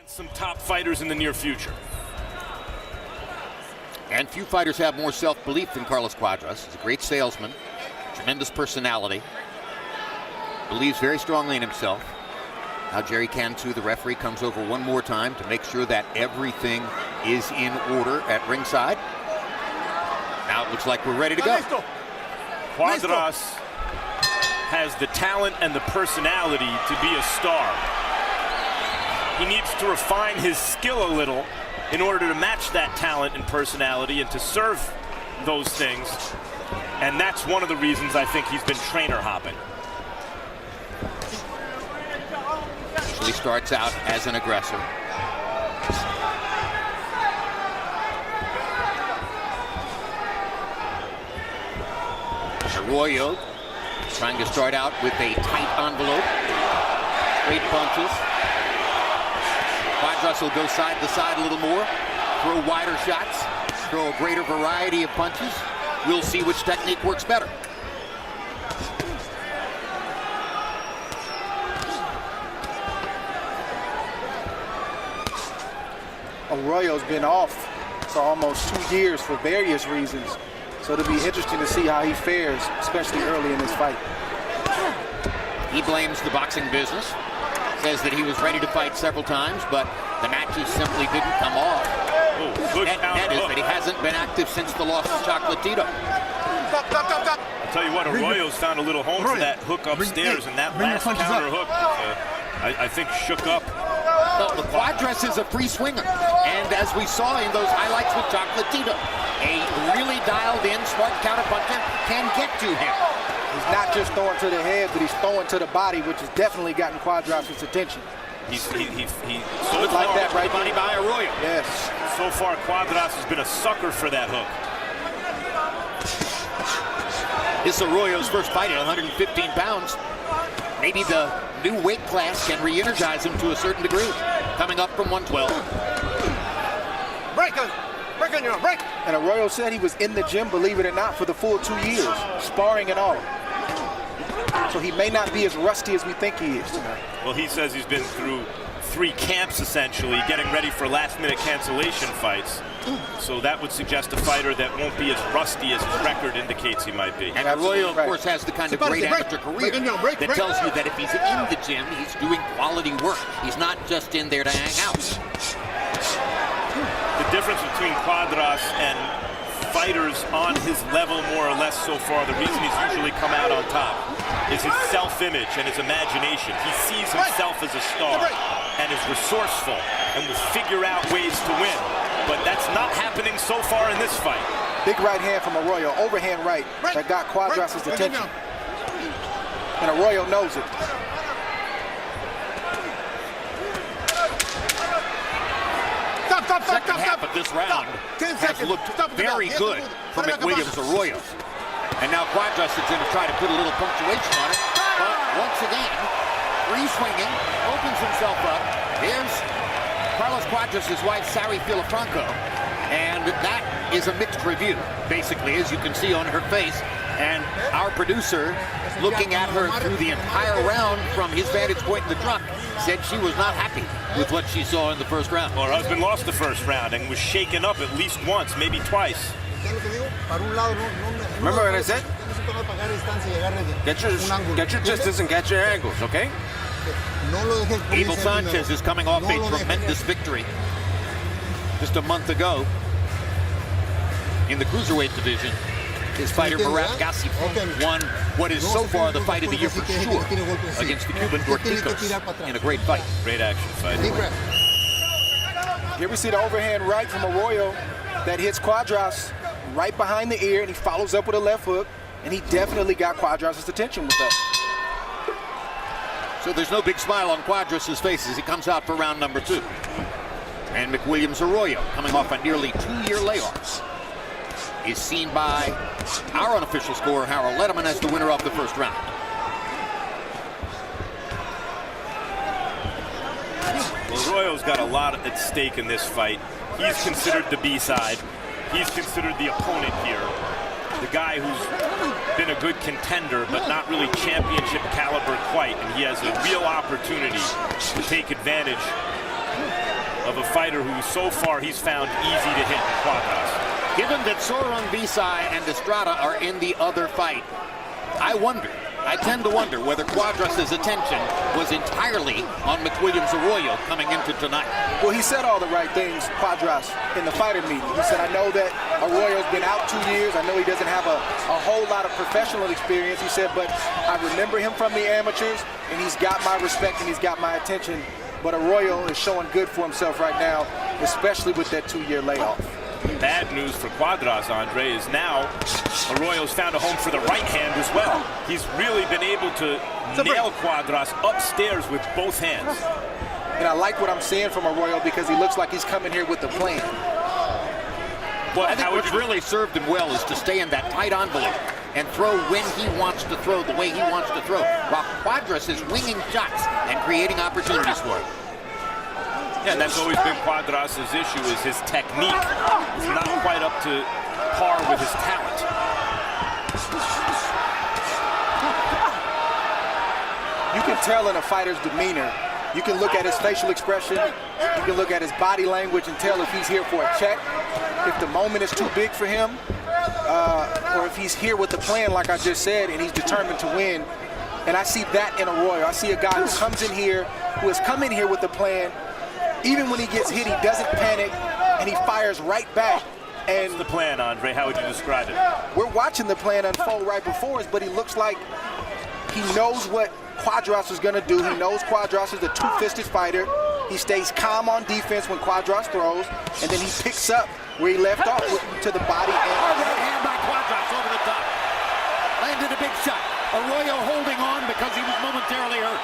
some top fighters in the near future. And few fighters have more self-belief than Carlos Cuadras. He's a great salesman, tremendous personality, believes very strongly in himself. Now Jerry Cantu, the referee, comes over one more time to make sure that everything is in order at ringside. Now it looks like we're ready to go. Cuadras has the talent and the personality to be a star. He needs to refine his skill a little in order to match that talent and personality and to serve those things. And that's one of the reasons I think he's been trainer hopping. He starts out as an aggressor. Arroyo trying to start out with a tight envelope. Straight punches. Cuadras will go side to side a little more, throw wider shots, throw a greater variety of punches. We'll see which technique works better. Arroyo's been off for almost 2 years for various reasons. So it'll be interesting to see how he fares, especially early in this fight. He blames the boxing business, says that he was ready to fight several times, but the matches simply didn't come off. That is that he hasn't been active since the loss to Chocolatito. I'll tell you what, Arroyo's found a little home for that hook upstairs, and that last counter hook, I think, shook up. Well, the Cuadras is a free swinger, and as we saw in those highlights with Chocolatito, a really dialed-in, smart counterpuncher can get to him. He's not just throwing to the head, but he's throwing to the body, which has definitely gotten Cuadras' attention. He Look like that right body by Arroyo. Yes. So far, Cuadras has been a sucker for that hook. This is Arroyo's first fight at 115 pounds. Maybe the new weight class can re-energize him to a certain degree. Coming up from 112. Break on your break. And Arroyo said he was in the gym, believe it or not, for the full 2 years, sparring and all. So he may not be as rusty as we think he is tonight. Well, he says he's been through 3 camps, essentially, getting ready for last-minute cancellation fights. So that would suggest a fighter that won't be as rusty as his record indicates he might be. And Arroyo, of course, has the kind of great amateur career that tells you that if he's in the gym, he's doing quality work. He's not just in there to hang out. The difference between Cuadras and fighters on his level, more or less so far, the reason he's usually come out on top is his self-image and his imagination. He sees himself as a star and is resourceful and will figure out ways to win. But that's not happening so far in this fight. Big right hand from Arroyo, overhand right, that got Cuadras' attention. And Arroyo knows it. Second half of this round has looked very good for McWilliams Arroyo. And now Cuadras is going to try to put a little punctuation on it. But once again, free swinging, opens himself up. Here's Carlos Cuadras' wife, Sari Filafranco. And that is a mixed review, basically, as you can see on her face. And our producer, looking at her through the entire round from his vantage point in the truck, said she was not happy with what she saw in the first round. Well, her husband lost the first round and was shaken up at least once, maybe twice. Remember what I said? Get your distance and get your angles, okay? Abel Sanchez is coming off a tremendous victory just a month ago in the cruiserweight division. His fighter, Murat Gassif, won what is so far the fight of the year for sure against the Cuban Dorticos in a great fight. Great action fight. Here we see the overhand right from Arroyo that hits Cuadras right behind the ear, and he follows up with a left hook, and he definitely got Cuadras' attention with that. So there's no big smile on Cuadras' face as he comes out for round number 2. And McWilliams Arroyo, coming off a nearly 2-year layoff, is seen by our unofficial scorer, Harold Letterman, as the winner of the first round. Well, Arroyo's got a lot at stake in this fight. He's considered the B-side. He's considered the opponent here. The guy who's been a good contender, but not really championship caliber quite. And he has a real opportunity to take advantage of a fighter who so far he's found easy to hit Cuadras. Given that Sorong Visai and Estrada are in the other fight, I tend to wonder whether Cuadras' attention was entirely on McWilliams Arroyo coming into tonight. Well, he said all the right things, Cuadras, in the fighter meeting. He said, I know that Arroyo's been out 2 years. I know he doesn't have a whole lot of professional experience. He said, but I remember him from the amateurs, and he's got my respect and he's got my attention. But Arroyo is showing good for himself right now, especially with that 2-year layoff. Bad news for Cuadras, Andre, is now Arroyo's found a home for the right hand as well. He's really been able to nail Cuadras upstairs with both hands. And I like what I'm seeing from Arroyo because he looks like he's coming here with a plan. Well, I think what's really served him well is to stay in that tight envelope and throw when he wants to throw, the way he wants to throw, while Cuadras is winging shots and creating opportunities for him. Yeah, and that's always been Cuadras' issue, is his technique is not quite up to par with his talent. You can tell in a fighter's demeanor. You can look at his facial expression. You can look at his body language and tell if he's here for a check, if the moment is too big for him, or if he's here with a plan, like I just said, and he's determined to win. And I see that in Arroyo. I see a guy who comes in here, who has come in here with a plan. Even when he gets hit, he doesn't panic, and he fires right back. And what's the plan, Andre? How would you describe it? We're watching the plan unfold right before us, but he looks like he knows what Cuadras is going to do. He knows Cuadras is a two-fisted fighter. He stays calm on defense when Cuadras throws, and then he picks up where he left off to the body. Right hand by Cuadras over the top. Landed a big shot. Arroyo holding on because he was momentarily hurt.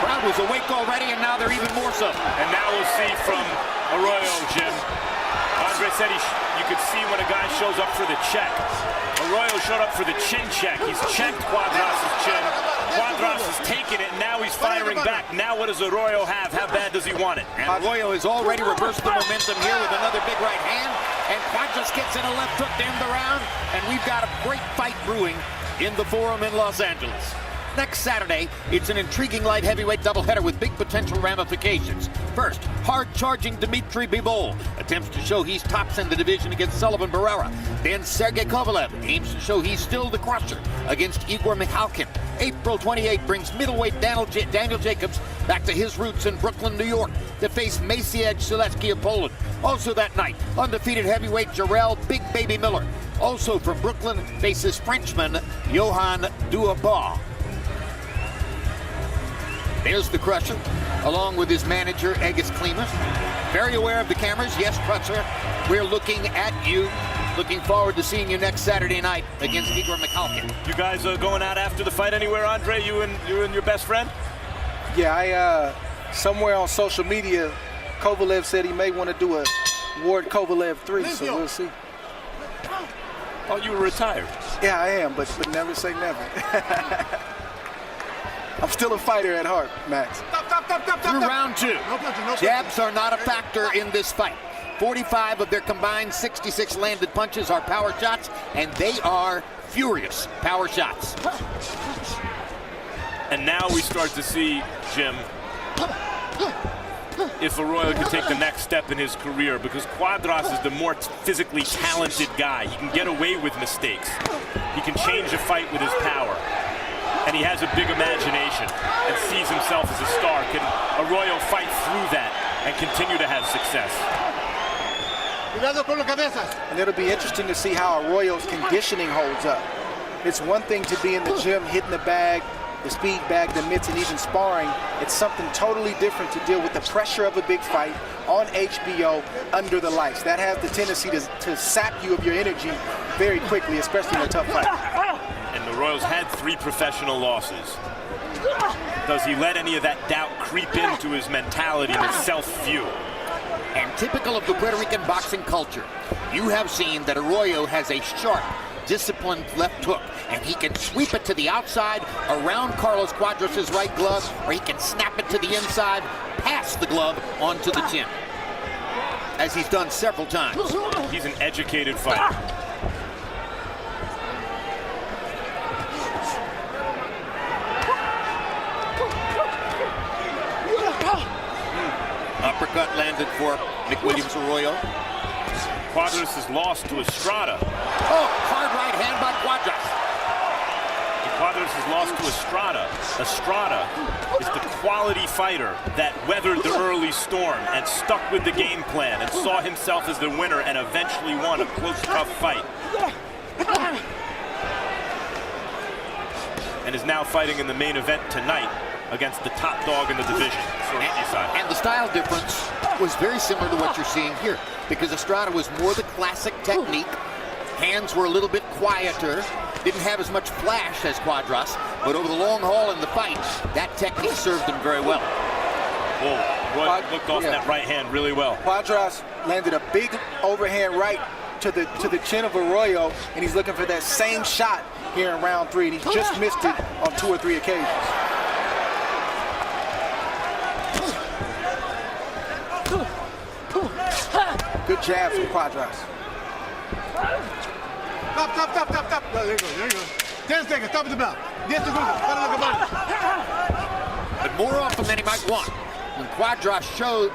Crowd was awake already, and now they're even more so. And now we'll see from Arroyo, Jim. Andre said you could see when a guy shows up for the check. Arroyo showed up for the chin check. He's checked Cuadras' chin. Cuadras has taken it, and now he's firing back. Now what does Arroyo have? How bad does he want it? And Arroyo has already reversed the momentum here with another big right hand. And Cuadras gets in a left hook to end the round. And we've got a great fight brewing in the Forum in Los Angeles. Next Saturday, it's an intriguing light heavyweight doubleheader with big potential ramifications. First, hard-charging Dmitry Bivol attempts to show he's tops in the division against Sullivan Barrera. Then Sergey Kovalev aims to show he's still the crusher against Igor Mikhalkin. April 28 brings middleweight Daniel Jacobs back to his roots in Brooklyn, New York, to face Maciej Silecki of Poland. Also that night, undefeated heavyweight Jarrell Big Baby Miller, also from Brooklyn, faces Frenchman Johan Dubois. There's the crusher, along with his manager, Egis Klimas. Very aware of the cameras. Yes, crusher, we're looking at you. Looking forward to seeing you next Saturday night against Igor Mikhalkin. You guys are going out after the fight anywhere, Andre? You and your best friend? Yeah, somewhere on social media, Kovalev said he may want to do a Ward Kovalev 3, so we'll see. Oh, you were retired? Yeah, I am, but never say never. I'm still a fighter at heart, Max. Through round two, jabs are not a factor in this fight. 45 of their combined 66 landed punches are power shots, and they are furious power shots. And now we start to see, Jim, if Arroyo can take the next step in his career, because Cuadras is the more physically talented guy. He can get away with mistakes. He can change a fight with his power. And he has a big imagination and sees himself as a star. Can Arroyo fight through that and continue to have success? And it'll be interesting to see how Arroyo's conditioning holds up. It's one thing to be in the gym, hitting the bag, the speed bag, the mitts, and even sparring. It's something totally different to deal with the pressure of a big fight on HBO under the lights. That has the tendency to sap you of your energy very quickly, especially in a tough fight. And Arroyo's had 3 professional losses. Does he let any of that doubt creep into his mentality and his self-view? And typical of the Puerto Rican boxing culture, you have seen that Arroyo has a sharp, disciplined left hook, and he can sweep it to the outside around Carlos Cuadras' right glove, or he can snap it to the inside, past the glove onto the chin, as he's done several times. He's an educated fighter. Uppercut landed for McWilliams Arroyo. Cuadras has lost to Estrada. Oh, hard right hand by Cuadras. Cuadras has lost to Estrada. Estrada is the quality fighter that weathered the early storm and stuck with the game plan and saw himself as the winner and eventually won a close, tough fight. And is now fighting in the main event tonight against the top dog in the division, and the style difference was very similar to what you're seeing here, because Estrada was more the classic technique. Hands were a little bit quieter, didn't have as much flash as Cuadras, but over the long haul in the fight, that technique served him very well. Oh, Roy looked off that right hand really well. Cuadras landed a big overhand right to the chin of Arroyo, and he's looking for that same shot here in round 3, and he's just missed it on 2 or 3 occasions. Good jabs from Cuadras. Stop. There you go. 10 seconds, stop at the bell. 10 segundos. But more often than he might want, when Cuadras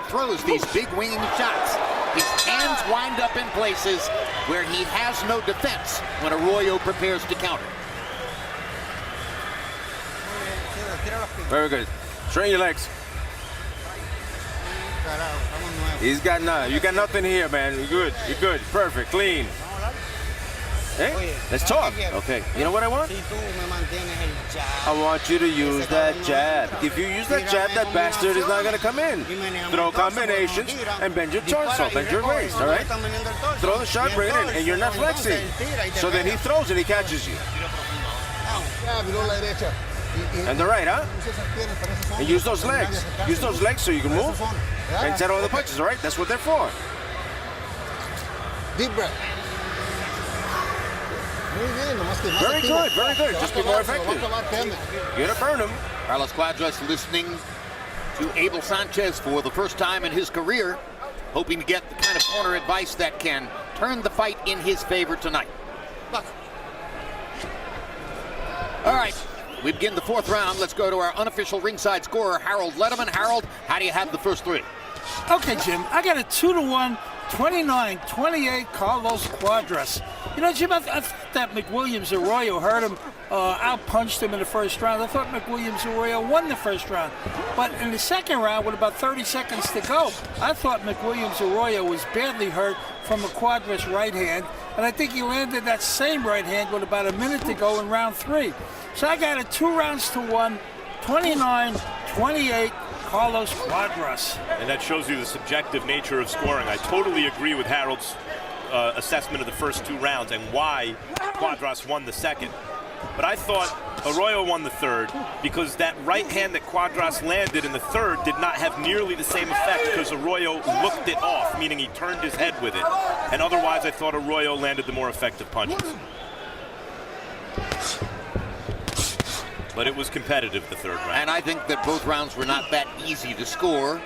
throws these big winging shots, his hands wind up in places where he has no defense when Arroyo prepares to counter. Very good. Train your legs. He's got none. You got nothing here, man. You're good. Perfect. Clean. Hey, let's talk. Okay. You know what I want? I want you to use that jab. If you use that jab, that bastard is not going to come in. Throw combinations and bend your torso, bend your waist, all right? Throw the shot, bring it in, and you're not flexing. So then he throws and he catches you. And the right, huh? And use those legs. Use those legs so you can move and set all the punches, all right? That's what they're for. Deep breath. Very good, very good. Just be more effective. You're gonna burn him. Carlos Cuadras listening to Abel Sanchez for the first time in his career, hoping to get the kind of corner advice that can turn the fight in his favor tonight. All right, we begin the 4th round. Let's go to our unofficial ringside scorer, Harold Letterman. Harold, how do you have the first 3? Okay, Jim, I got a 2-1, 29-28 Carlos Cuadras. You know, Jim, I thought that McWilliams Arroyo hurt him, out-punched him in the first round. I thought McWilliams Arroyo won the first round. But in the second round, with about 30 seconds to go, I thought McWilliams Arroyo was badly hurt from a Cuadras right hand. And I think he landed that same right hand with about a minute to go in round 3. So I got a 2-1, 29-28 Carlos Cuadras. And that shows you the subjective nature of scoring. I totally agree with Harold's assessment of the first 2 rounds and why Cuadras won the second. But I thought Arroyo won the third because that right hand that Cuadras landed in the third did not have nearly the same effect because Arroyo looked it off, meaning he turned his head with it. And otherwise, I thought Arroyo landed the more effective punches. But it was competitive, the third round. And I think that both rounds were not that easy to score.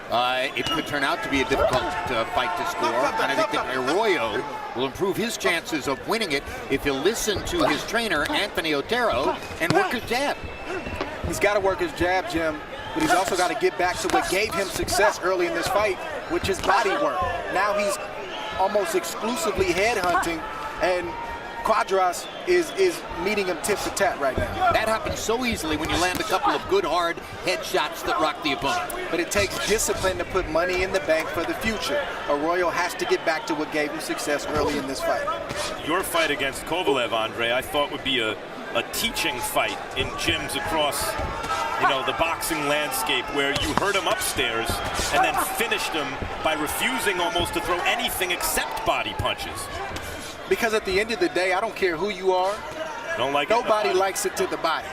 It could turn out to be a difficult fight to score. And I think that Arroyo will improve his chances of winning it if he'll listen to his trainer, Anthony Otero, and work his jab. He's got to work his jab, Jim, but he's also got to get back to what gave him success early in this fight, which is body work. Now he's almost exclusively head hunting, and Cuadras is meeting him tit for tat right now. That happens so easily when you land a couple of good hard headshots that rock the opponent. But it takes discipline to put money in the bank for the future. Arroyo has to get back to what gave him success early in this fight. Your fight against Kovalev, Andre, I thought would be a teaching fight in gyms across, the boxing landscape where you hurt him upstairs and then finished him by refusing almost to throw anything except body punches. Because at the end of the day, I don't care who you are. Don't like Nobody likes it to the body.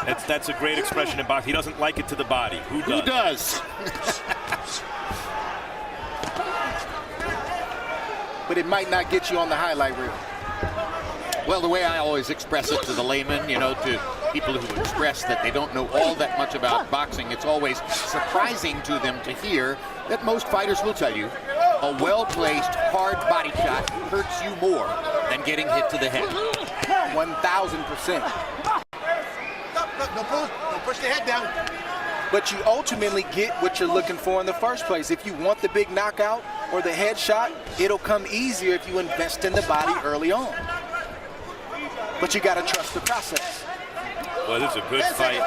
That's a great expression in boxing. He doesn't like it to the body. Who does? Who does? But it might not get you on the highlight reel. Well, the way I always express it to the layman, to people who express that they don't know all that much about boxing, it's always surprising to them to hear that most fighters will tell you a well-placed, hard body shot hurts you more than getting hit to the head. 1,000%. Don't push the head down. but you ultimately get what you're looking for in the first place. If you want the big knockout or the headshot, it'll come easier if you invest in the body early on. But you got to trust the process. Well, this is a good fight.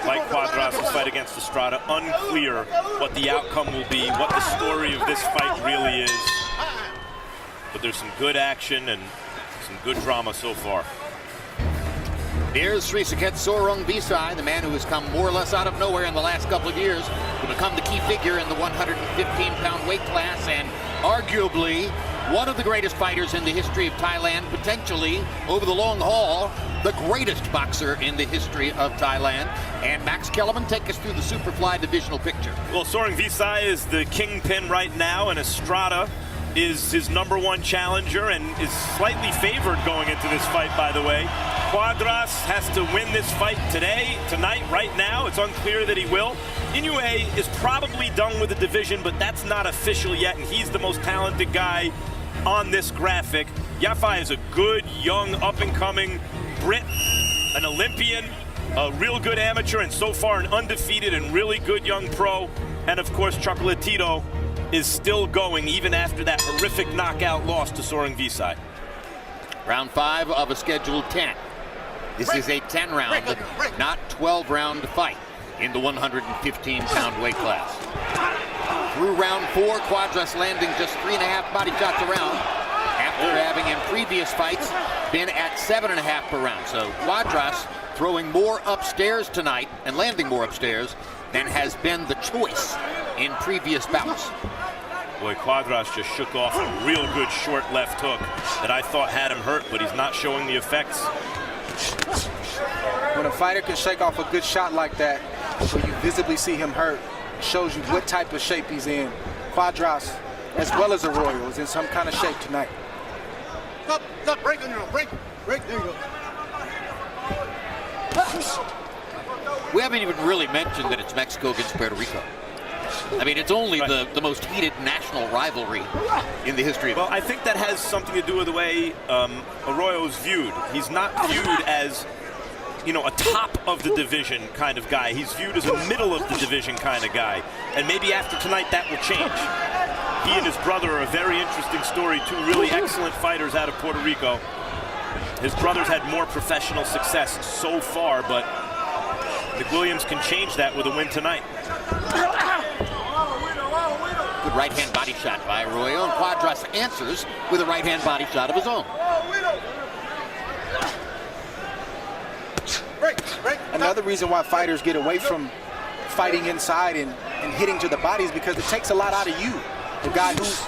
Like Cuadras' fight against Estrada, unclear what the outcome will be, what the story of this fight really is. But there's some good action and some good drama so far. Here's Srisaket Sorong-Visai, the man who has come more or less out of nowhere in the last couple of years to become the key figure in the 115-pound weight class, and arguably one of the greatest fighters in the history of Thailand, potentially, over the long haul, the greatest boxer in the history of Thailand. And Max Kellerman, take us through the Superfly divisional picture. Well, Sorong-Visai is the kingpin right now, and Estrada is his #1 challenger and is slightly favored going into this fight, by the way. Cuadras has to win this fight tonight, right now. It's unclear that he will. Inoue is probably done with the division, but that's not official yet, and he's the most talented guy on this graphic. Yafai is a good, young, up-and-coming Brit, an Olympian, a real good amateur, and so far an undefeated and really good young pro. And of course, Chocolatito is still going even after that horrific knockout loss to Sorong-Visai. Round 5 of a scheduled 10. This is a 10-round, not 12-round fight in the 115-pound weight class. Through round 4, Cuadras landing just 3.5 body shots a round, after having in previous fights been at 7.5 per round. So Cuadras throwing more upstairs tonight and landing more upstairs than has been the choice in previous bouts. Boy, Cuadras just shook off a real good short left hook that I thought had him hurt, but he's not showing the effects. When a fighter can shake off a good shot like that, where you visibly see him hurt, shows you what type of shape he's in. Cuadras, as well as Arroyo, is in some kind of shape tonight. Stop, break on your own, break, there you go. We haven't even really mentioned that it's Mexico against Puerto Rico. I mean, it's only the most heated national rivalry in the history of it. Well, I think that has something to do with the way Arroyo's viewed. He's not viewed as, you know, a top of the division kind of guy. He's viewed as a middle of the division kind of guy. And maybe after tonight that will change. He and his brother are a very interesting story, two really excellent fighters out of Puerto Rico. His brother's had more professional success so far, but McWilliams can change that with a win tonight. Good right-hand body shot by Arroyo, and Cuadras answers with a right-hand body shot of his own. Another reason why fighters get away from fighting inside and hitting to the body is because it takes a lot out of you. The guy who's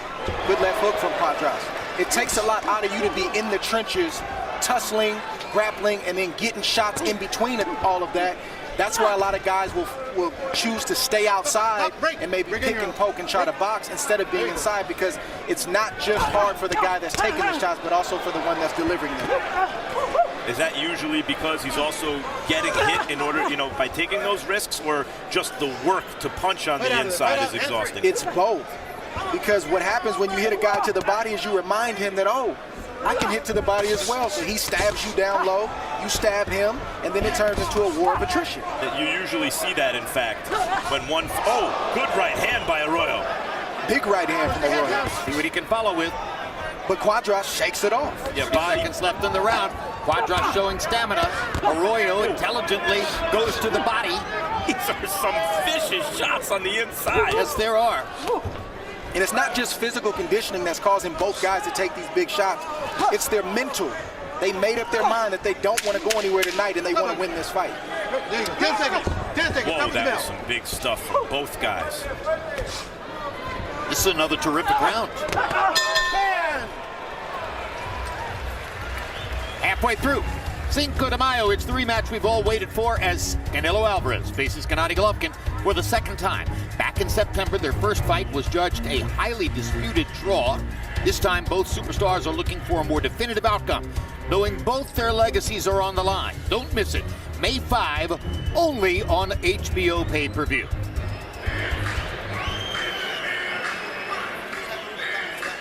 good left hook from Cuadras. It takes a lot out of you to be in the trenches, tussling, grappling, and then getting shots in between all of that. That's why a lot of guys will choose to stay outside and maybe pick and poke and try to box instead of being inside, because it's not just hard for the guy that's taking the shots, but also for the one that's delivering them. Is that usually because he's also getting hit in order, you know, by taking those risks, or just the work to punch on the inside is exhausting? It's both. Because what happens when you hit a guy to the body is you remind him that, oh, I can hit to the body as well. So he stabs you down low, you stab him, and then it turns into a war of attrition. You usually see that, in fact, when good right hand by Arroyo. Big right hand from Arroyo. See what he can follow with. But Cuadras shakes it off. Yeah, 3 seconds left in the round. Cuadras showing stamina. Arroyo intelligently goes to the body. These are some vicious shots on the inside. Yes, there are. And it's not just physical conditioning that's causing both guys to take these big shots. It's their mental. They made up their mind that they don't want to go anywhere tonight and they want to win this fight. There you go. 10 seconds. 10 seconds. Whoa, that was some big stuff from both guys. This is another terrific round. Halfway through. Cinco de Mayo, it's the rematch we've all waited for, as Canelo Alvarez faces Gennady Golovkin for the second time. Back in September, their first fight was judged a highly disputed draw. This time, both superstars are looking for a more definitive outcome, knowing both their legacies are on the line. Don't miss it. May 5, only on HBO pay-per-view.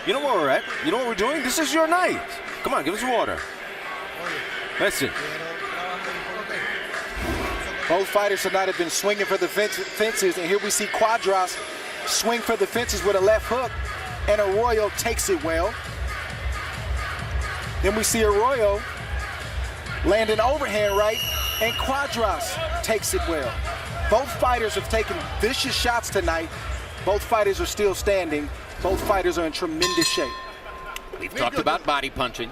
You know where we're at? You know what we're doing? This is your night. Come on, give us water. Listen. Both fighters tonight have been swinging for the fences, and here we see Cuadras swing for the fences with a left hook, and Arroyo takes it well. Then we see Arroyo land an overhand right, and Cuadras takes it well. Both fighters have taken vicious shots tonight. Both fighters are still standing. Both fighters are in tremendous shape. We've talked about body punching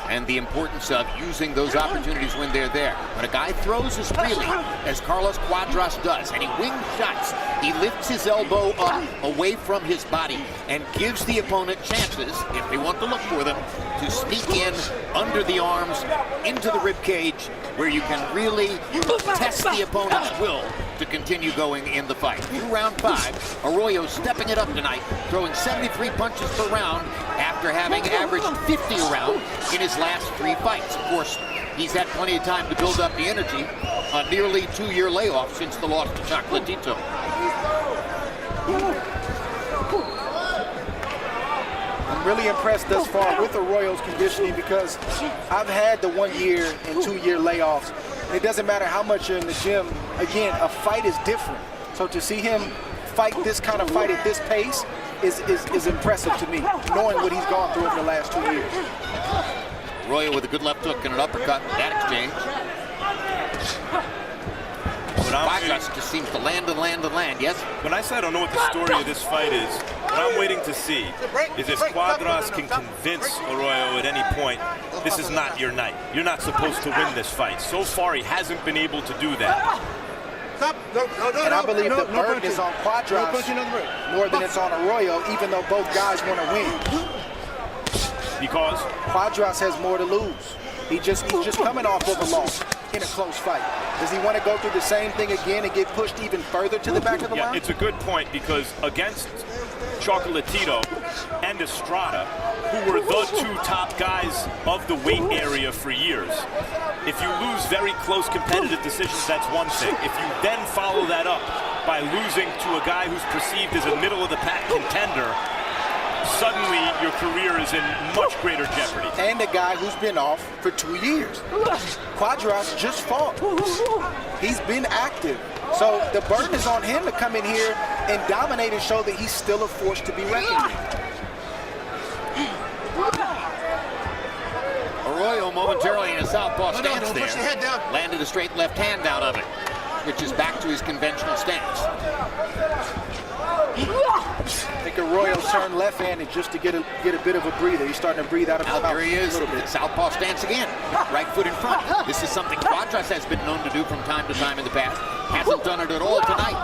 and the importance of using those opportunities when they're there. When a guy throws as freely as Carlos Cuadras does, and he wings shots, he lifts his elbow up away from his body and gives the opponent chances, if they want to look for them, to sneak in under the arms, into the rib cage, where you can really test the opponent's will to continue going in the fight. Through round 5, Arroyo stepping it up tonight, throwing 73 punches per round after having averaged 50 a round in his last 3 fights. Of course, he's had plenty of time to build up the energy, a nearly 2-year layoff since the loss to Chocolatito. I'm really impressed thus far with Arroyo's conditioning because I've had the 1-year and 2-year layoffs. It doesn't matter how much you're in the gym. Again, a fight is different. So to see him fight this kind of fight at this pace is impressive to me, knowing what he's gone through over the last 2 years. Arroyo with a good left hook and an uppercut. That exchange. Cuadras just seems to land and land and land, yes? When I say I don't know what the story of this fight is, what I'm waiting to see is if Cuadras can convince Arroyo at any point, this is not your night. You're not supposed to win this fight. So far, he hasn't been able to do that. And I believe the burden is on Cuadras more than it's on Arroyo, even though both guys want to win. Because? Cuadras has more to lose. He's just coming off of a loss in a close fight. Does he want to go through the same thing again and get pushed even further to the back of the line? It's a good point because against Chocolatito and Estrada, who were the 2 top guys of the weight area for years, if you lose very close competitive decisions, that's one thing. If you then follow that up by losing to a guy who's perceived as a middle-of-the-pack contender, suddenly your career is in much greater jeopardy. And a guy who's been off for 2 years. Cuadras just fought. He's been active. So the burden is on him to come in here and dominate and show that he's still a force to be reckoned with. Arroyo momentarily in a southpaw stance there. Landed a straight left hand out of it, which is back to his conventional stance. I think Arroyo's turned left-handed just to get a bit of a breather. He's starting to breathe out of his mouth. There he is, southpaw stance again. Right foot in front. This is something Cuadras has been known to do from time to time in the past. Hasn't done it at all tonight.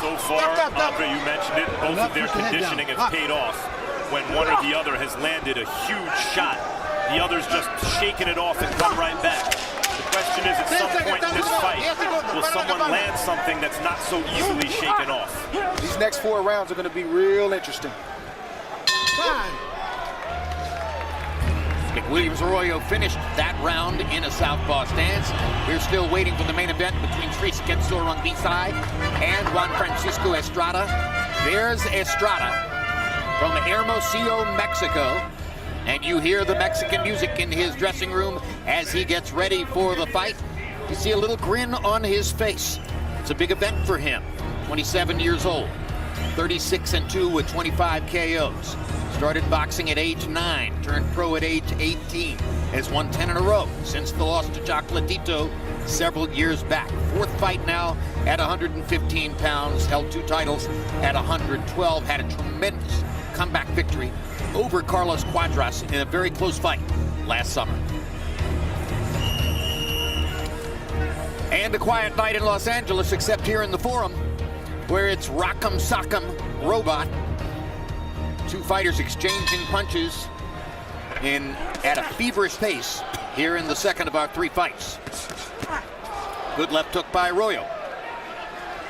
So far, Andre, you mentioned it, both of their conditioning has paid off. When one or the other has landed a huge shot, the other's just shaking it off and come right back. The question is, at some point in this fight, will someone land something that's not so easily shaken off? These next 4 rounds are going to be real interesting. McWilliams Arroyo finished that round in a southpaw stance. We're still waiting for the main event between Tris Quetzor-Rondizi and Juan Francisco Estrada. There's Estrada from Hermosillo, Mexico. And you hear the Mexican music in his dressing room as he gets ready for the fight. You see a little grin on his face. It's a big event for him. 27 years old, 36-2 with 25 KOs. Started boxing at age 9, turned pro at age 18. Has won 10 in a row since the loss to Chocolatito several years back. 4th fight now at 115 pounds, held 2 titles at 112, had a tremendous comeback victory over Carlos Cuadras in a very close fight last summer. And a quiet night in Los Angeles, except here in the Forum, where it's Rock'em Sock'em Robot. 2 fighters exchanging punches at a feverish pace here in the second of our 3 fights. Good left hook by Arroyo.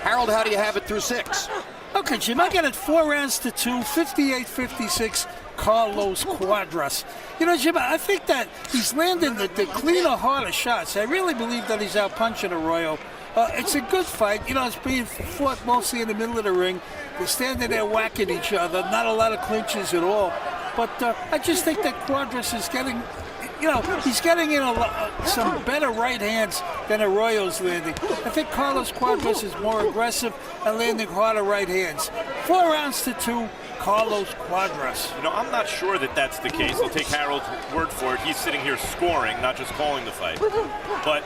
Harold, how do you have it through 6? Okay, Jim, I got it 4 rounds to 2, 58-56, Carlos Cuadras. You know, Jim, I think that he's landing the cleaner, harder shots. I really believe that he's out-punching Arroyo. It's a good fight. You know, it's being fought mostly in the middle of the ring. They're standing there whacking each other. Not a lot of clinches at all. But I just think that Cuadras is getting you know, he's getting in some better right hands than Arroyo's landing. I think Carlos Cuadras is more aggressive and landing harder right hands. 4 rounds to 2, Carlos Cuadras. You know, I'm not sure that that's the case. I'll take Harold's word for it. He's sitting here scoring, not just calling the fight. But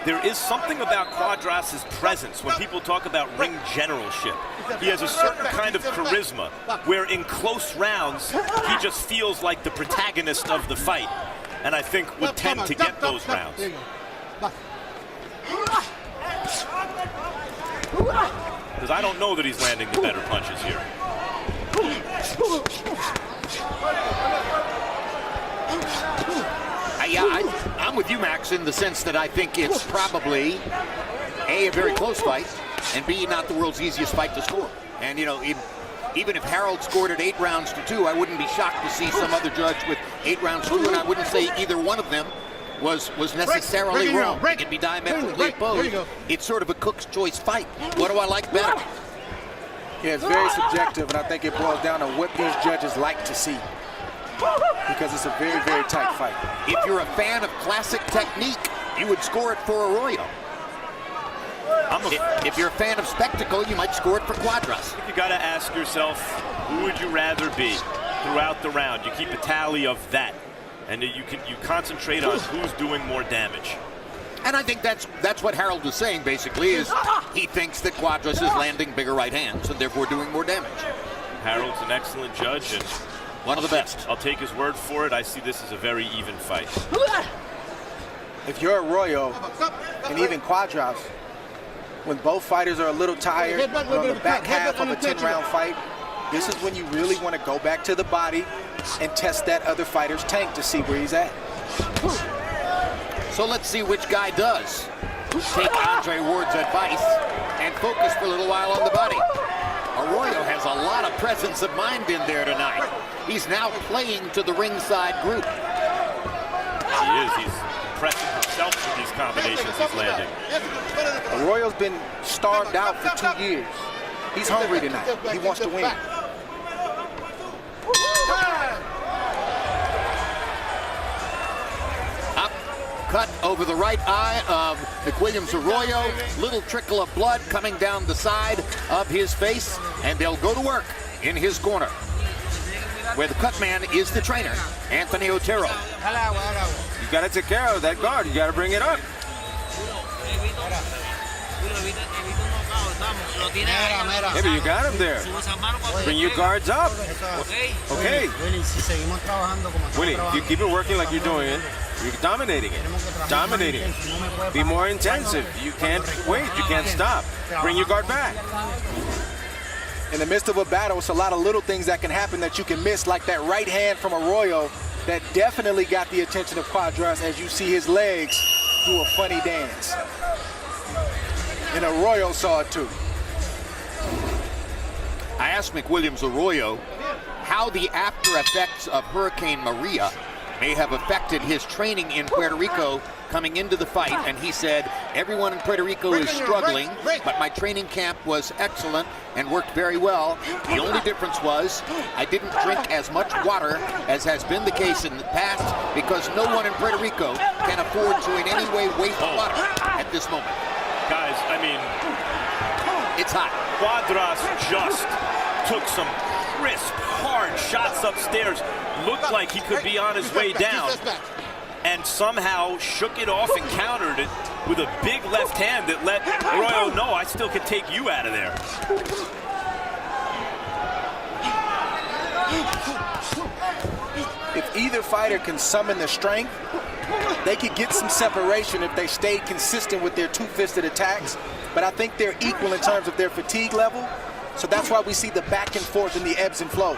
there is something about Cuadras' presence when people talk about ring generalship. He has a certain kind of charisma where in close rounds, he just feels like the protagonist of the fight. And I think would tend to get those rounds. Because I don't know that he's landing the better punches here. I'm with you, Max, in the sense that I think it's probably A, a very close fight, and B, not the world's easiest fight to score. And, you know, even if Harold scored it 8 rounds to 2, I wouldn't be shocked to see some other judge with 8 rounds to 2, and I wouldn't say either one of them was necessarily wrong. It could be diametrically opposed. It's sort of a cook's choice fight. What do I like better? Yeah, it's very subjective, and I think it boils down to what these judges like to see, because it's a very, very tight fight. If you're a fan of classic technique, you would score it for Arroyo. If you're a fan of spectacle, you might score it for Cuadras. You got to ask yourself, who would you rather be throughout the round? You keep a tally of that, and you concentrate on who's doing more damage. And I think that's what Harold was saying, basically, is he thinks that Cuadras is landing bigger right hands and therefore doing more damage. Harold's an excellent judge, and one of the best. I'll take his word for it. I see this as a very even fight. If you're Arroyo and even Cuadras, when both fighters are a little tired, on the back half of a 10-round fight, this is when you really want to go back to the body and test that other fighter's tank to see where he's at. So let's see which guy does take Andre Ward's advice and focus for a little while on the body. Arroyo has a lot of presence of mind in there tonight. He's now playing to the ringside group. He is. He's impressing himself with these combinations he's landing. Arroyo's been starved out for 2 years. He's hungry tonight. He wants to win. Cut over the right eye of McWilliams Arroyo. Little trickle of blood coming down the side of his face, and they'll go to work in his corner, where the cut man is the trainer, Anthony Otero. You got to take care of that guard. You got to bring it up. Maybe you got him there. Bring your guards up. Okay. Willie, if you keep it working like you're doing it, you're dominating it. Dominating it. Be more intensive. You can't wait. You can't stop. Bring your guard back. In the midst of a battle, it's a lot of little things that can happen that you can miss, like that right hand from Arroyo that definitely got the attention of Cuadras as you see his legs do a funny dance. And Arroyo saw it too. I asked McWilliams Arroyo how the after effects of Hurricane Maria may have affected his training in Puerto Rico coming into the fight, and he said, everyone in Puerto Rico is struggling, but my training camp was excellent and worked very well. The only difference was I didn't drink as much water as has been the case in the past, because no one in Puerto Rico can afford to in any way waste water at this moment. Guys, I mean, it's hot. Cuadras just took some crisp, hard shots upstairs. Looked like he could be on his way down, and somehow shook it off and countered it with a big left hand that let Arroyo know, I still can take you out of there. If either fighter can summon the strength, they could get some separation if they stayed consistent with their two-fisted attacks, but I think they're equal in terms of their fatigue level, so that's why we see the back and forth and the ebbs and flows.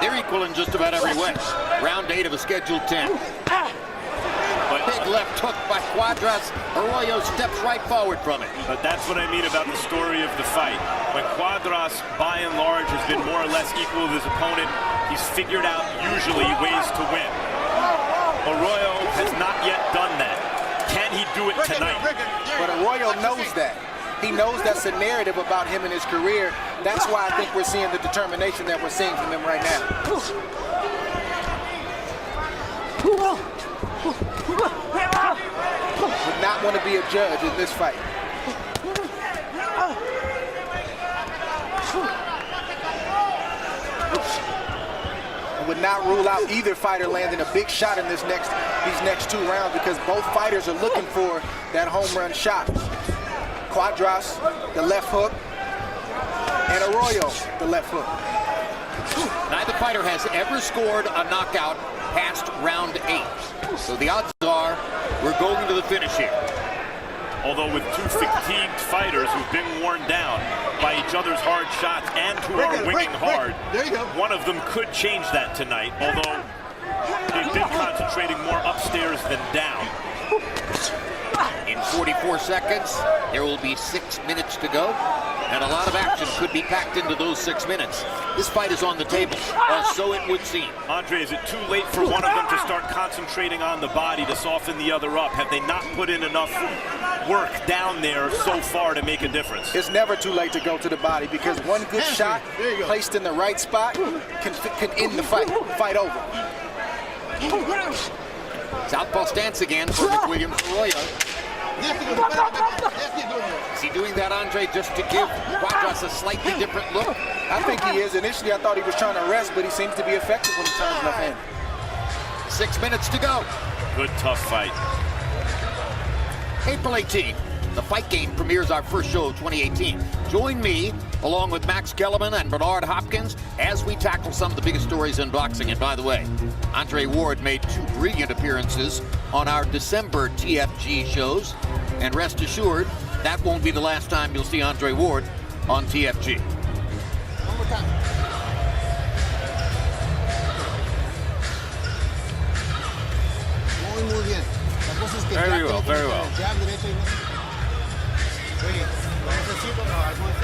They're equal in just about every way. Round 8 of a scheduled 10. Big left hook by Cuadras. Arroyo steps right forward from it. But that's what I mean about the story of the fight. When Cuadras, by and large, has been more or less equal with his opponent, he's figured out usually ways to win. Arroyo has not yet done that. Can he do it tonight? But Arroyo knows that. He knows that's a narrative about him and his career. That's why I think we're seeing the determination that we're seeing from him right now. Would not want to be a judge in this fight. I would not rule out either fighter landing a big shot in these next 2 rounds, because both fighters are looking for that home run shot. Cuadras, the left hook, and Arroyo, the left hook. Neither fighter has ever scored a knockout past round 8. So the odds are we're going to the finish here. Although with 2 fatigued fighters who've been worn down by each other's hard shots and who are winging hard, one of them could change that tonight, although they've been concentrating more upstairs than down. In 44 seconds, there will be 6 minutes to go, and a lot of action could be packed into those 6 minutes. This fight is on the table, or so it would seem. Andre, is it too late for one of them to start concentrating on the body to soften the other up? Have they not put in enough work down there so far to make a difference? It's never too late to go to the body, because one good shot placed in the right spot can end the fight over. Southpaw stance again for McWilliams Arroyo. Is he doing that, Andre, just to give Cuadras a slightly different look? I think he is. Initially, I thought he was trying to rest, but he seems to be effective when he turns left hand. 6 minutes to go. Good, tough fight. April 18th, the Fight Game premieres our first show of 2018. Join me, along with Max Kellerman and Bernard Hopkins, as we tackle some of the biggest stories in boxing. And by the way, Andre Ward made 2 brilliant appearances on our December TFG shows. And rest assured, that won't be the last time you'll see Andre Ward on TFG. One more time. Muy bien. La cosa es que Very well, very well.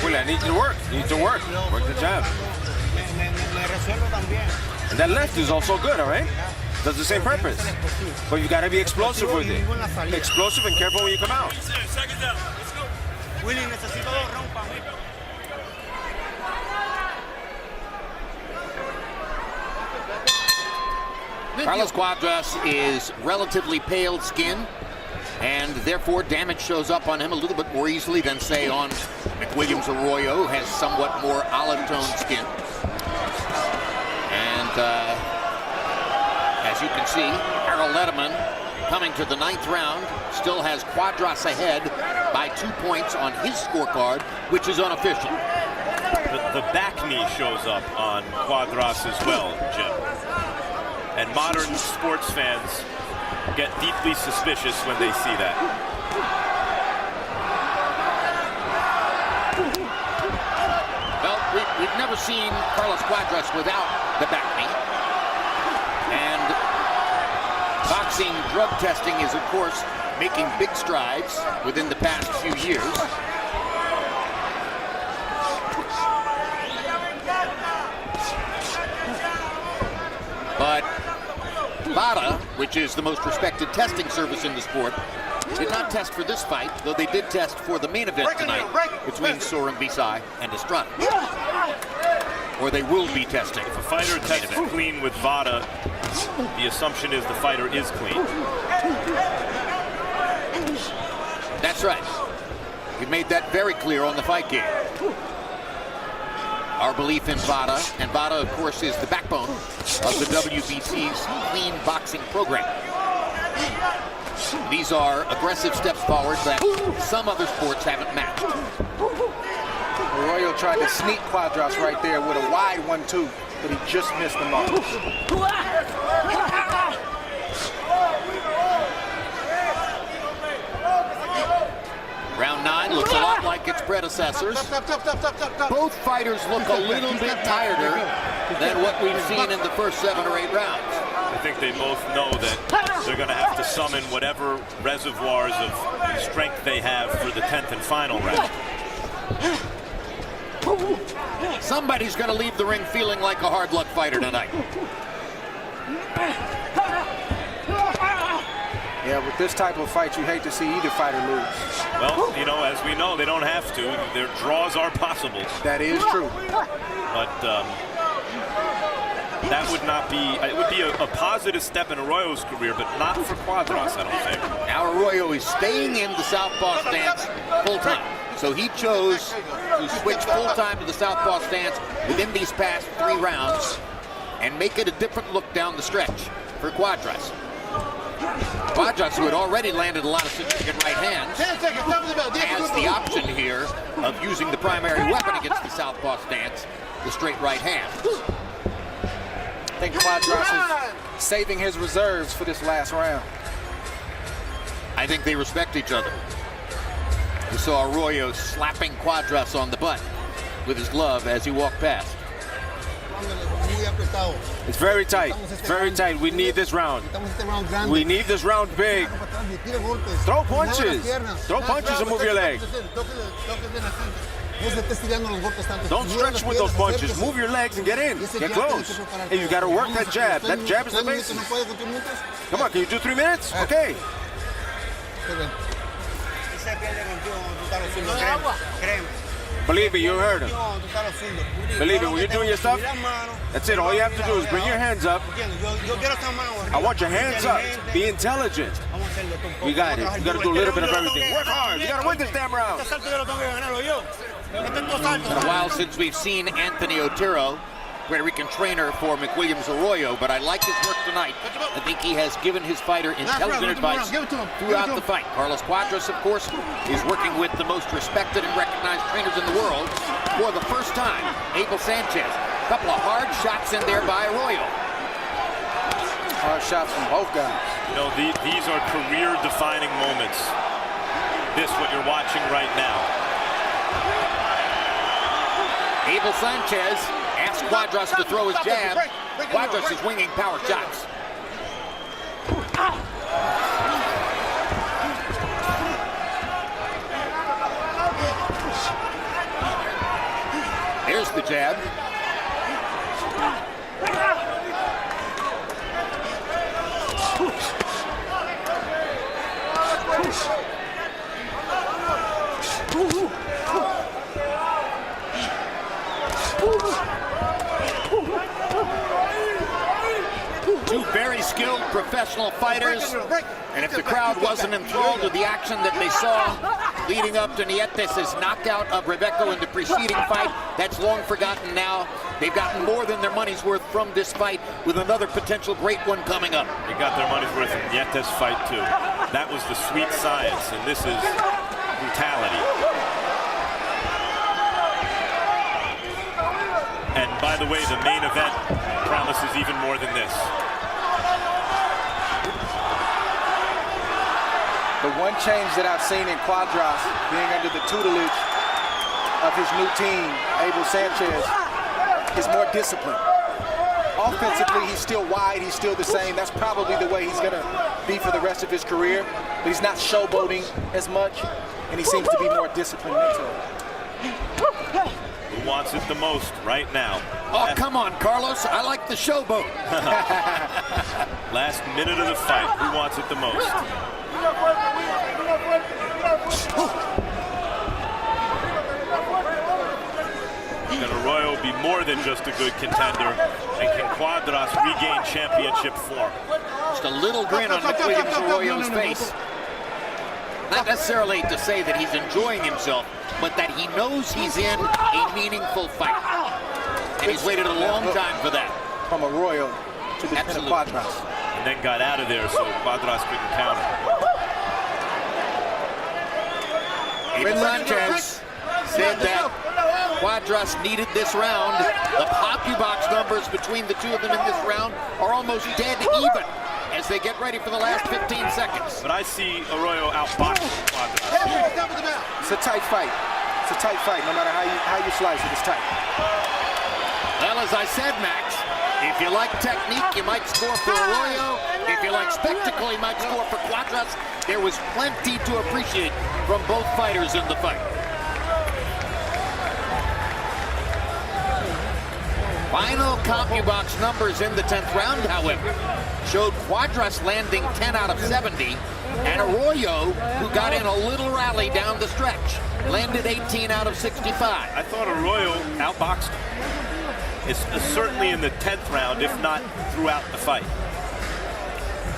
William, I need you to work. You need to work. Work the jab. And that left is also good, all right? Does the same purpose. But you got to be explosive with it. Explosive and careful when you come out. Carlos Cuadras is relatively pale skin, and therefore damage shows up on him a little bit more easily than, say, on McWilliams Arroyo, who has somewhat more olive-toned skin. And as you can see, Harold Letterman, coming to the 9th round, still has Cuadras ahead by 2 points on his scorecard, which is unofficial. The back knee shows up on Cuadras as well, Jim. And modern sports fans get deeply suspicious when they see that. Well, we've never seen Carlos Cuadras without the back knee. And boxing drug testing is, of course, making big strides within the past few years. But VADA, which is the most respected testing service in the sport, did not test for this fight, though they did test for the main event tonight between Soren Bisai and Estrada. Or they will be testing. If a fighter tests clean with VADA, the assumption is the fighter is clean. That's right. We made that very clear on the Fight Game. Our belief in VADA, and VADA, of course, is the backbone of the WBC's clean boxing program. These are aggressive steps forward that some other sports haven't matched. Arroyo tried to sneak Cuadras right there with a wide 1-2, but he just missed the mark. Round 9 looks a lot like its predecessors. Both fighters look a little bit tireder than what we've seen in the first 7 or 8 rounds. I think they both know that they're going to have to summon whatever reservoirs of strength they have for the 10th and final round. Somebody's going to leave the ring feeling like a hard luck fighter tonight. Yeah, with this type of fight, you hate to see either fighter lose. Well, you know, as we know, they don't have to. Their draws are possible. That is true. But that would not be, it would be a positive step in Arroyo's career, but not for Cuadras, I don't think. Now Arroyo is staying in the southpaw stance full-time. So he chose to switch full-time to the southpaw stance within these past 3 rounds and make it a different look down the stretch for Cuadras. Cuadras, who had already landed a lot of significant right hands, has the option here of using the primary weapon against the southpaw stance, the straight right hand. I think Cuadras is saving his reserves for this last round. I think they respect each other. We saw Arroyo slapping Cuadras on the butt with his glove as he walked past. It's very tight. It's very tight. We need this round. We need this round big. Throw punches. Throw punches and move your leg. Don't stretch with those punches. Move your legs and get in. Get close. Hey, you got to work that jab. That jab is the basis. Come on, can you do 3 minutes? Okay. Believe me, you heard him. Believe me, when you're doing your stuff, that's it. All you have to do is bring your hands up. I want your hands up. Be intelligent. We got it. You got to do a little bit of everything. Work hard. You got to win this damn round. It's been a while since we've seen Anthony Otero, Puerto Rican trainer for McWilliams Arroyo, but I like his work tonight. I think he has given his fighter intelligent advice throughout the fight. Carlos Cuadras, of course, is working with the most respected and recognized trainers in the world for the first time. Abel Sanchez, a couple of hard shots in there by Arroyo. Hard shots from both guys. You know, these are career-defining moments. This, what you're watching right now. Abel Sanchez asks Cuadras to throw his jab. Cuadras is winging power shots. There's the jab. Two very skilled professional fighters, and if the crowd wasn't enthralled with the action that they saw leading up to Nietes' knockout of Rebecca in the preceding fight, that's long forgotten now. They've gotten more than their money's worth from this fight with another potential great one coming up. They got their money's worth in Nietes' fight too. That was the sweet science, and this is brutality. And by the way, the main event promises even more than this. The one change that I've seen in Cuadras, being under the tutelage of his new team, Abel Sanchez, is more discipline. Offensively, he's still wide, he's still the same. That's probably the way he's gonna be for the rest of his career. But he's not showboating as much, and he seems to be more disciplined mentally. Who wants it the most right now? Oh, come on, Carlos. I like the showboat. Last minute of the fight, who wants it the most? Can Arroyo be more than just a good contender? And can Cuadras regain championship form? Just a little grin on McWilliams Arroyo's face. Not necessarily to say that he's enjoying himself, but that he knows he's in a meaningful fight. And he's waited a long time for that. From Arroyo to the Cuadras. And then got out of there so Cuadras couldn't counter. Abel Sanchez said that Cuadras needed this round. The box numbers between the two of them in this round are almost dead even as they get ready for the last 15 seconds. But I see Arroyo outboxing Cuadras. It's a tight fight. It's a tight fight, no matter how you slice it, it's tight. Well, as I said, Max, if you like technique, you might score for Arroyo. If you like spectacle, you might score for Cuadras. There was plenty to appreciate from both fighters in the fight. Final CompuBox numbers in the 10th round, however, showed Cuadras landing 10 out of 70, and Arroyo, who got in a little rally down the stretch, landed 18 out of 65. I thought Arroyo outboxed him. certainly in the 10th round, if not throughout the fight.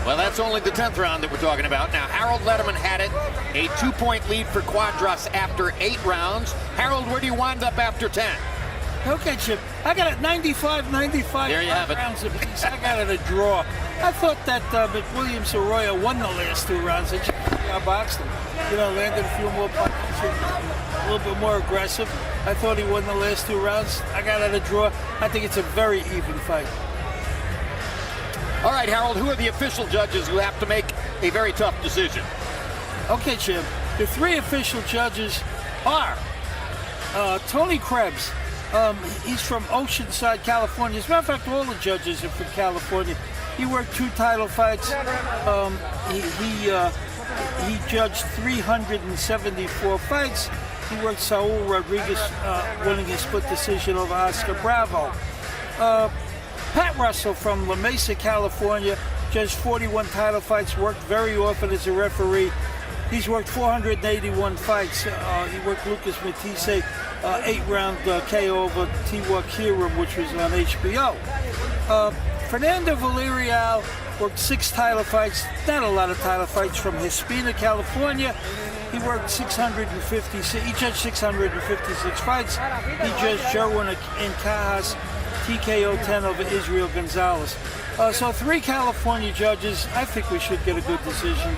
Well, that's only the 10th round that we're talking about. Now, Harold Lederman had it, a 2-point lead for Cuadras after 8 rounds. Harold, where do you wind up after 10? Okay, Chip. I got it 95. There you have it. Rounds apiece. I got it a draw. I thought that McWilliams Arroyo won the last 2 rounds. I boxed him. Landed a few more punches, a little bit more aggressive. I thought he won the last 2 rounds. I got it a draw. I think it's a very even fight. All right, Harold, who are the official judges who have to make a very tough decision? Okay, Jim. The 3 official judges are Tony Krebs. He's from Oceanside, California. As a matter of fact, all the judges are from California. He worked 2 title fights. He judged 374 fights. He worked Saul Rodriguez, winning a split decision over Oscar Bravo. Pat Russell from La Mesa, California, judged 41 title fights, worked very often as a referee. He's worked 481 fights. He worked Lucas Matisse, 8-round KO over Tiwa Kiram, which was on HBO. Fernando Villarreal worked 6 title fights, not a lot of title fights, from Hispana, California. He worked 650. He judged 656 fights. He judged Jerwin and Cajas, TKO 10 over Israel Gonzalez. So 3 California judges. I think we should get a good decision.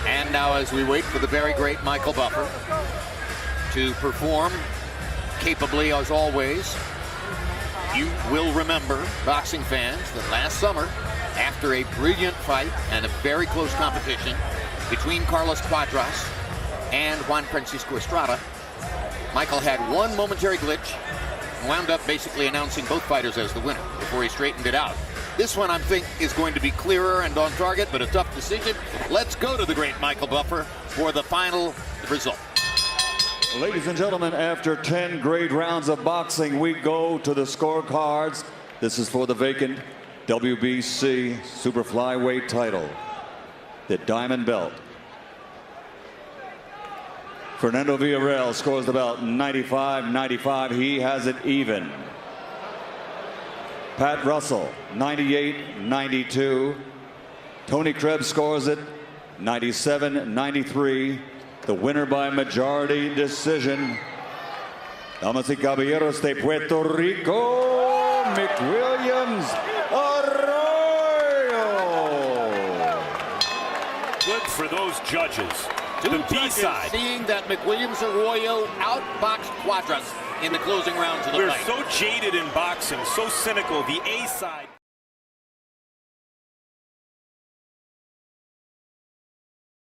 And now, as we wait for the very great Michael Buffer to perform capably as always, you will remember, boxing fans, that last summer, after a brilliant fight and a very close competition between Carlos Cuadras and Juan Francisco Estrada, Michael had one momentary glitch and wound up basically announcing both fighters as the winner before he straightened it out. This one, I think, is going to be clearer and on target, but a tough decision. Let's go to the great Michael Buffer for the final result. Ladies and gentlemen, after 10 great rounds of boxing, we go to the scorecards. This is for the vacant WBC Super Flyweight title, the Diamond Belt. Fernando Villarreal scores the belt 95-95. He has it even. Pat Russell 98-92. Tony Krebs scores it 97-93. The winner by majority decision, damas y caballeros de Puerto Rico, McWilliams Arroyo. Good for those judges. The B-side. Seeing that McWilliams Arroyo outboxed Cuadras in the closing rounds of the fight. We're so jaded in boxing, so cynical. The A-side.